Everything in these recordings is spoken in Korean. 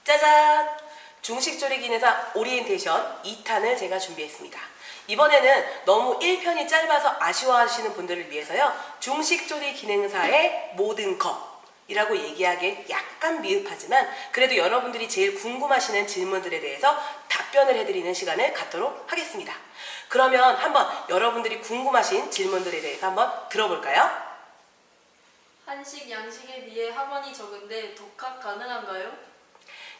짜잔! 중식조리기능사 오리엔테이션 2탄을 제가 준비했습니다. 이번에는 너무 1편이 짧아서 아쉬워하시는 분들을 위해서요. 중식조리기능사의 모든 것이라고 얘기하기엔 약간 미흡하지만 그래도 여러분들이 제일 궁금하시는 질문들에 대해서 답변을 해드리는 시간을 갖도록 하겠습니다. 그러면 한번 여러분들이 궁금하신 질문들에 대해서 한번 들어볼까요? 한식, 양식에 비해 학원이 적은데 독학 가능한가요?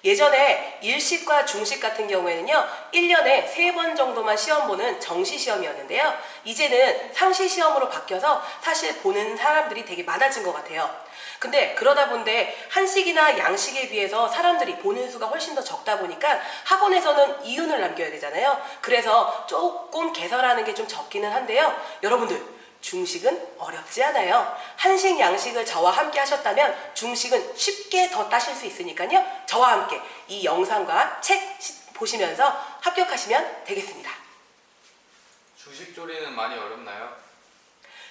예전에 일식과 중식 같은 경우에는요 1년에 3번 정도만 시험 보는 정시 시험이었는데요 이제는 상시 시험으로 바뀌어서 사실 보는 사람들이 되게 많아진 것 같아요. 근데 그러다 보는데 한식이나 양식에 비해서 사람들이 보는 수가 훨씬 더 적다 보니까 학원에서는 이윤을 남겨야 되잖아요. 그래서 조금 개설하는 게 좀 적기는 한데요 여러분들 중식은 어렵지 않아요. 한식, 양식을 저와 함께 하셨다면 중식은 쉽게 더 따실 수 있으니까요. 저와 함께 이 영상과 책 보시면서 합격하시면 되겠습니다. 중식 조리는 많이 어렵나요?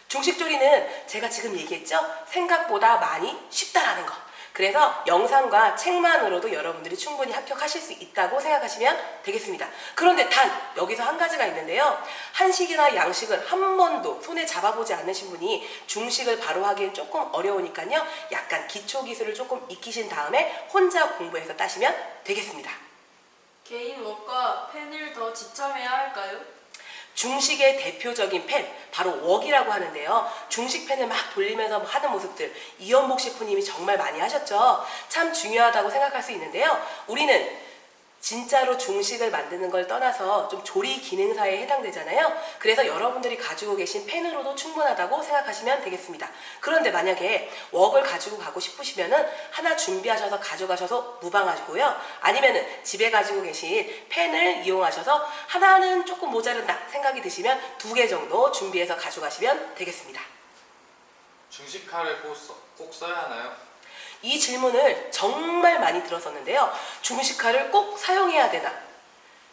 중식 조리는 제가 지금 얘기했죠? 생각보다 많이 쉽다라는 거. 그래서 영상과 책만으로도 여러분들이 충분히 합격하실 수 있다고 생각하시면 되겠습니다. 그런데 단 여기서 한 가지가 있는데요. 한식이나 양식을 한 번도 손에 잡아보지 않으신 분이 중식을 바로 하기엔 조금 어려우니까요. 약간 기초 기술을 조금 익히신 다음에 혼자 공부해서 따시면 되겠습니다. 개인 웍과 펜을 더 지참해야 할까요? 중식의 대표적인 펜, 바로 웍이라고 하는데요. 중식 펜을 막 돌리면서 하는 모습들, 이연복 셰프님이 정말 많이 하셨죠. 참 중요하다고 생각할 수 있는데요. 우리는 진짜로 중식을 만드는 걸 떠나서 좀 조리 기능사에 해당되잖아요. 그래서 여러분들이 가지고 계신 펜으로도 충분하다고 생각하시면 되겠습니다. 그런데 만약에 웍을 가지고 가고 싶으시면은 하나 준비하셔서 가져가셔서 무방하시고요. 아니면은 집에 가지고 계신 펜을 이용하셔서 하나는 조금 모자른다 생각이 드시면 2개 정도 준비해서 가져가시면 되겠습니다. 중식 칼을 꼭 써야 하나요? 이 질문을 정말 많이 들었었는데요. 중식칼을 꼭 사용해야 되나?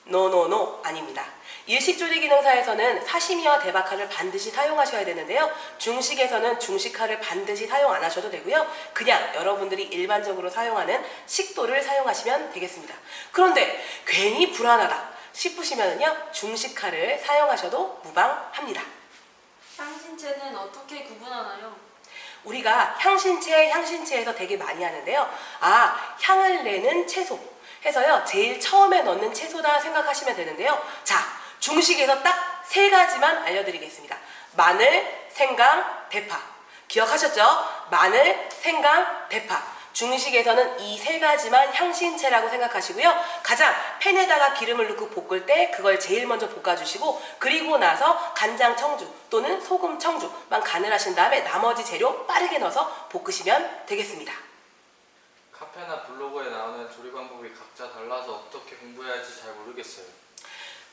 노노노 아닙니다. 일식조리기능사에서는 사시미와 대박칼을 반드시 사용하셔야 되는데요. 중식에서는 중식칼을 반드시 사용 안 하셔도 되고요. 그냥 여러분들이 일반적으로 사용하는 식도를 사용하시면 되겠습니다. 그런데 괜히 불안하다 싶으시면요. 중식칼을 사용하셔도 무방합니다. 향신채는 어떻게 구분하나요? 우리가 향신채에서 되게 많이 하는데요. 향을 내는 채소 해서요. 제일 처음에 넣는 채소다 생각하시면 되는데요. 자, 중식에서 딱 3가지만 알려드리겠습니다. 마늘, 생강, 대파. 기억하셨죠? 마늘, 생강, 대파. 중식에서는 이 3가지만 향신채라고 생각하시고요. 가장 팬에다가 기름을 넣고 볶을 때 그걸 제일 먼저 볶아주시고 그리고 나서 간장 청주 또는 소금 청주만 간을 하신 다음에 나머지 재료 빠르게 넣어서 볶으시면 되겠습니다. 카페나 블로그에 나오는 조리 방법이 각자 달라서 어떻게 공부해야 할지 잘 모르겠어요.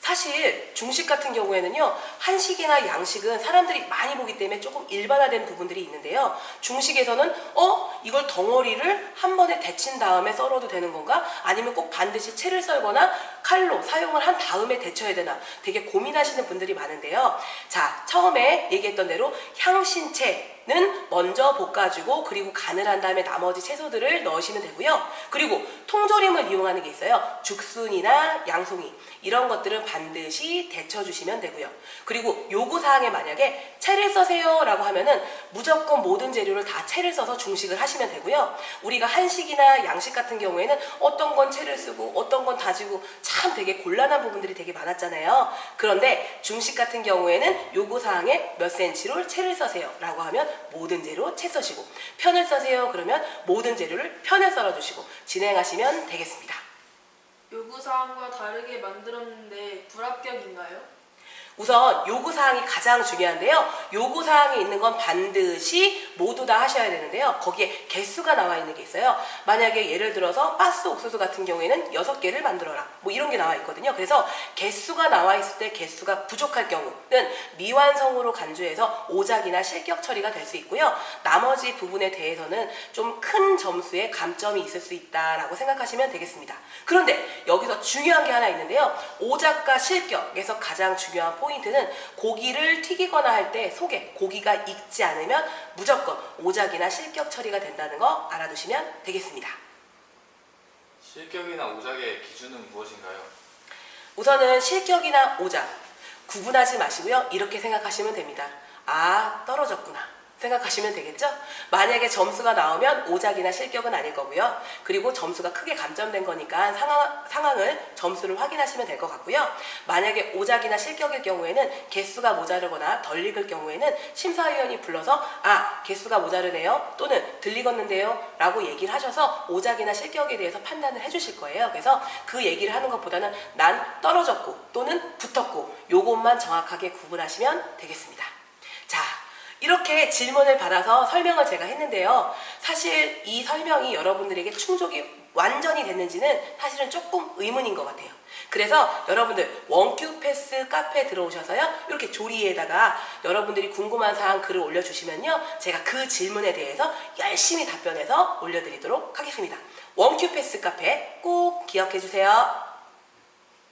사실 중식 같은 경우에는요. 한식이나 양식은 사람들이 많이 보기 때문에 조금 일반화된 부분들이 있는데요. 중식에서는 이걸 덩어리를 한 번에 데친 다음에 썰어도 되는 건가? 아니면 꼭 반드시 채를 썰거나 칼로 사용을 한 다음에 데쳐야 되나? 되게 고민하시는 분들이 많은데요. 자, 처음에 얘기했던 대로 향신채는 먼저 볶아주고 그리고 간을 한 다음에 나머지 채소들을 넣으시면 되고요. 그리고 통조림을 이용하는 게 있어요. 죽순이나 양송이 이런 것들은 반드시 데쳐주시면 되고요. 그리고 요구사항에 만약에 채를 써세요 라고 하면은 무조건 모든 재료를 다 채를 써서 중식을 하시면 되고요. 우리가 한식이나 양식 같은 경우에는 어떤 건 채를 쓰고 어떤 건 다지고 참 되게 곤란한 부분들이 되게 많았잖아요. 그런데 중식 같은 경우에는 요구사항에 몇 cm로 채를 써세요 라고 하면 모든 재료 채 써시고 편을 써세요 그러면 모든 재료를 편을 썰어주시고 진행하시면 되겠습니다. 요구사항과 다르게 만들었는데 불합격인가요? 우선 요구사항이 가장 중요한데요. 요구사항에 있는 건 반드시 모두 다 하셔야 되는데요. 거기에 개수가 나와 있는 게 있어요. 만약에 예를 들어서 바스 옥수수 같은 경우에는 6개를 만들어라 뭐 이런 게 나와 있거든요. 그래서 개수가 나와 있을 때 개수가 부족할 경우는 미완성으로 간주해서 오작이나 실격 처리가 될 수 있고요. 나머지 부분에 대해서는 좀 큰 점수의 감점이 있을 수 있다라고 생각하시면 되겠습니다. 그런데 여기서 중요한 게 하나 있는데요. 오작과 실격에서 가장 중요한 포인트는 고기를 튀기거나 할 때 속에 고기가 익지 않으면 무조건 오작이나 실격 처리가 된다는 거 알아두시면 되겠습니다. 실격이나 오작의 기준은 무엇인가요? 우선은 실격이나 오작 구분하지 마시고요. 이렇게 생각하시면 됩니다. 아, 떨어졌구나 생각하시면 되겠죠? 만약에 점수가 나오면 오작이나 실격은 아닐 거고요. 그리고 점수가 크게 감점된 거니까 상황을 점수를 확인하시면 될 것 같고요. 만약에 오작이나 실격일 경우에는 개수가 모자르거나 덜 읽을 경우에는 심사위원이 불러서 아, 개수가 모자르네요 또는 덜 읽었는데요 라고 얘기를 하셔서 오작이나 실격에 대해서 판단을 해주실 거예요. 그래서 그 얘기를 하는 것보다는 난 떨어졌고 또는 붙었고 요것만 정확하게 구분하시면 되겠습니다. 자, 이렇게 질문을 받아서 설명을 제가 했는데요. 사실 이 설명이 여러분들에게 충족이 완전히 됐는지는 사실은 조금 의문인 것 같아요. 그래서 여러분들 원큐 패스 카페에 들어오셔서요. 이렇게 조리에다가 여러분들이 궁금한 사항 글을 올려주시면요. 제가 그 질문에 대해서 열심히 답변해서 올려드리도록 하겠습니다. 원큐 패스 카페 꼭 기억해 주세요.